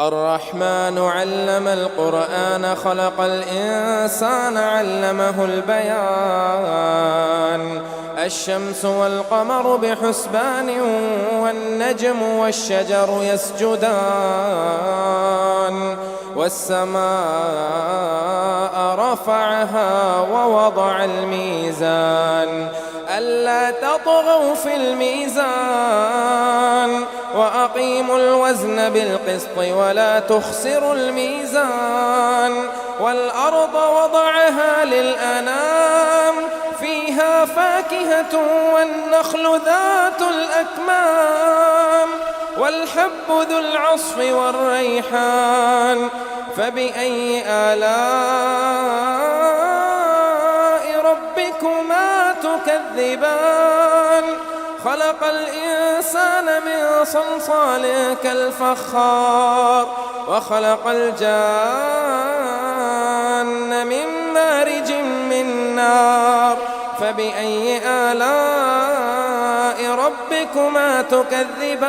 الرحمن علم القرآن خلق الإنسان علمه البيان الشمس والقمر بحسبان والنجم والشجر يسجدان والسماء رفعها ووضع الميزان ألا تطغوا في الميزان وأقيموا الوزن بالقسط ولا تخسروا الميزان والأرض وضعها للأنام فيها فاكهة والنخل ذات الأكمام والحب ذو العصف والريحان فبأي آلاء ربكما تكذبان خلق الإنسان من صلصال كالفخار وخلق الجان من مارج من نار فبأي آلاء ربكما تكذبان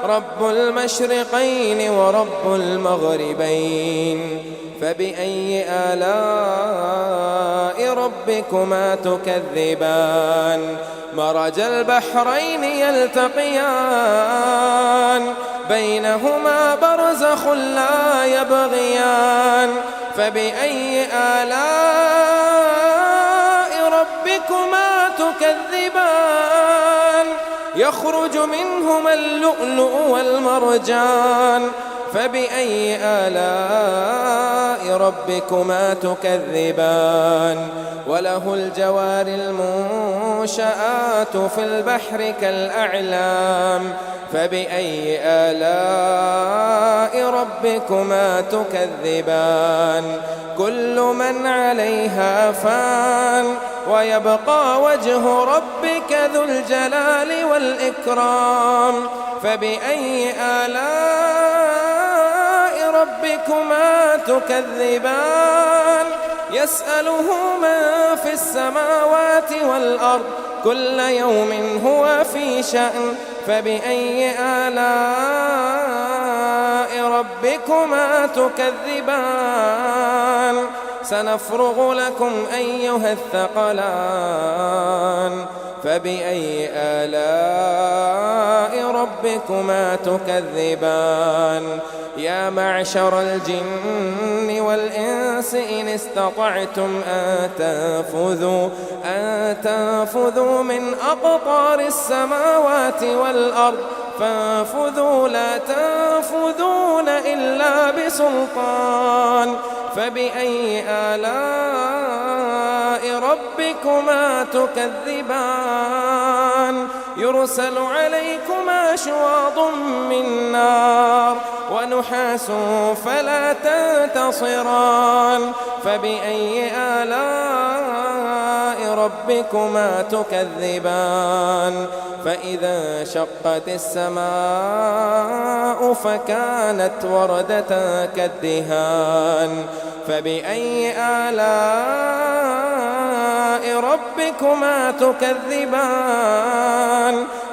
رب المشرقين ورب المغربين فبأي آلاء ربكما تكذبان مرج البحرين يلتقيان بينهما برزخ لا يبغيان فبأي آلاء ربكما تكذبان يخرج منهما اللؤلؤ والمرجان فبأي آلاء ربكما تكذبان وله الجوار المنشآت في البحر كالأعلام فبأي آلاء ربكما تكذبان كل من عليها فان ويبقى وجه ربك ذو الجلال والإكرام فبأي آلاء ربكما تكذبان يسأله من في السماوات والأرض كل يوم هو في شأن فبأي آلاء ربكما تكذبان سنفرغ لكم أيها الثقلان فبأي آلاء ربكما تكذبان يا معشر الجن والإنس إن استطعتم أن تنفذوا من أقطار السماوات والأرض فانفذوا لا تنفذون إلا بسلطان فبأي آلاء ربكما تكذبان يرسل عليكما شواظ من نار ونحاس فلا تنتصران فبأي آلاء ربكما تكذبان فإذا شقت السماء فكانت وردة كالدهان فبأي آلاء ربكما تكذبان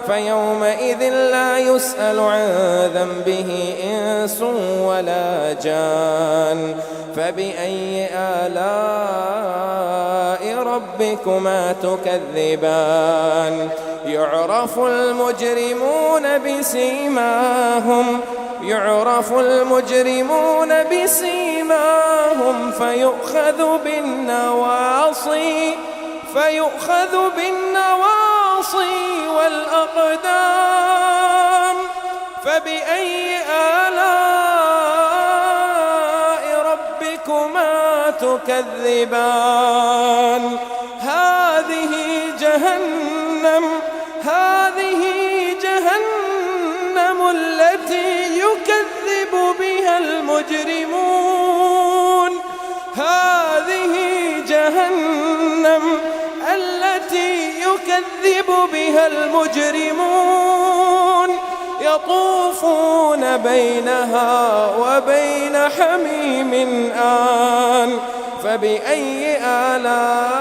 فيومئذ لا يسأل عن ذنبه إنس ولا جان فبأي آلاء ربكما تكذبان يعرف المجرمون بسيماهم فيؤخذ بالنواصي والأقدام فبأي آلاء ربكما تكذبان هذه جهنم التي يكذب بها المجرمون هذه جهنم التي يكذب بها المجرمون يطوفون بينها وبين حميم آن فبأي آلاء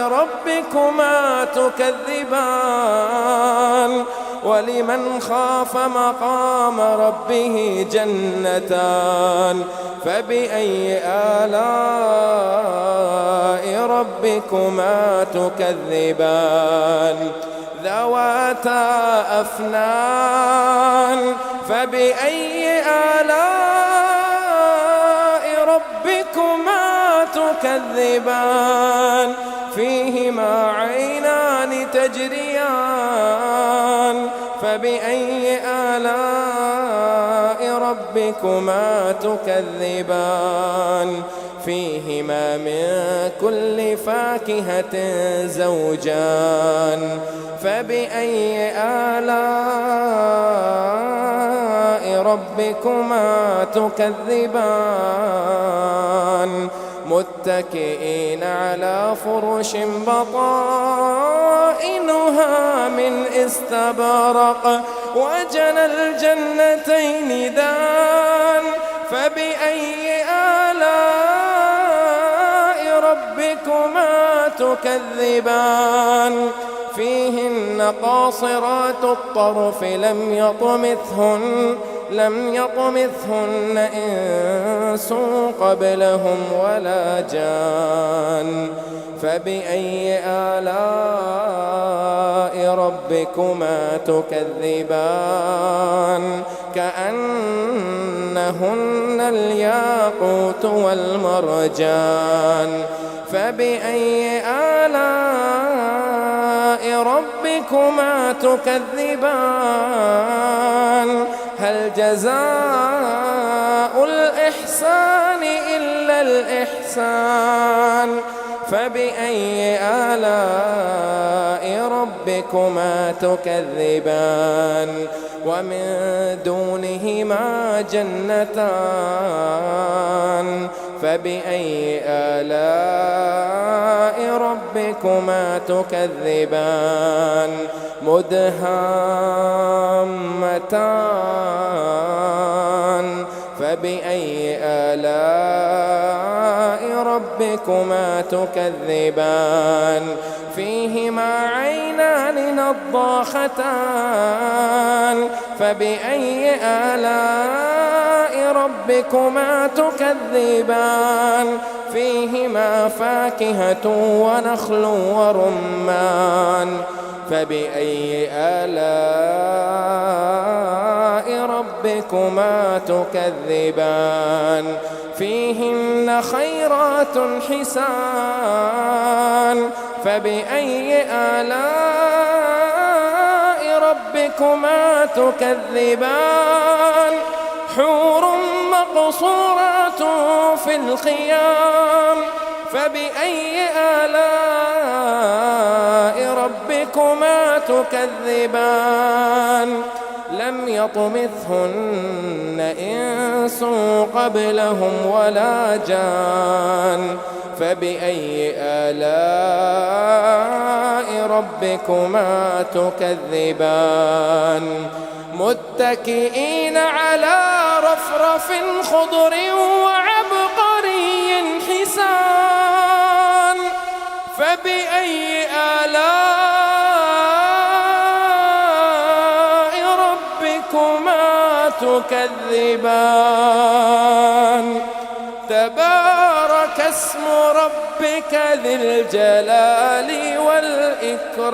ربكما تكذبان ولمن خاف مقام ربه جنتان فبأي آلاء ربكما تكذبان ذواتا أفنان فبأي آلاء ربكما تكذبان فيهما عينان تجريان فبأي آلاء ربكما تكذبان فيهما من كل فاكهة زوجان فبأي آلاء ربكما تكذبان متكئين على فرش بطائنها من استبرق وجنى الجنتين دان فبأي آلاء ربكما تكذبان فيهن قاصرات الطرف لم يطمثهن إنس قبلهم ولا جان فبأي آلاء ربكما تكذبان كأنهن الياقوت والمرجان فبأي آلاء ربكما تكذبان هل جزاء الإحسان إلا الإحسان فبأي آلاء ربكما تكذبان ومن دونهما جنتان فبأي آلاء ربكما تكذبان مدهامتان فبأي آلاء ربكما تكذبان فيهما عينان نضاختان فبأي آلاء ربكما تكذبان فيهما فاكهة ونخل ورمان فبأي آلاء ربكما تكذبان فيهن خيرات حسان فبأي آلاء ربكما تكذبان حور مقصورات في الخيام فبأي آلاء ربكما تكذبان لم يطمثهن إنس قبلهم ولا جان فبأي آلاء ربكما تكذبان متكئين على رفرف خضر وعبقري حسان فبأي آلاء ربكما تكذبان تبارك اسم ربك ذي الجلال والإكرام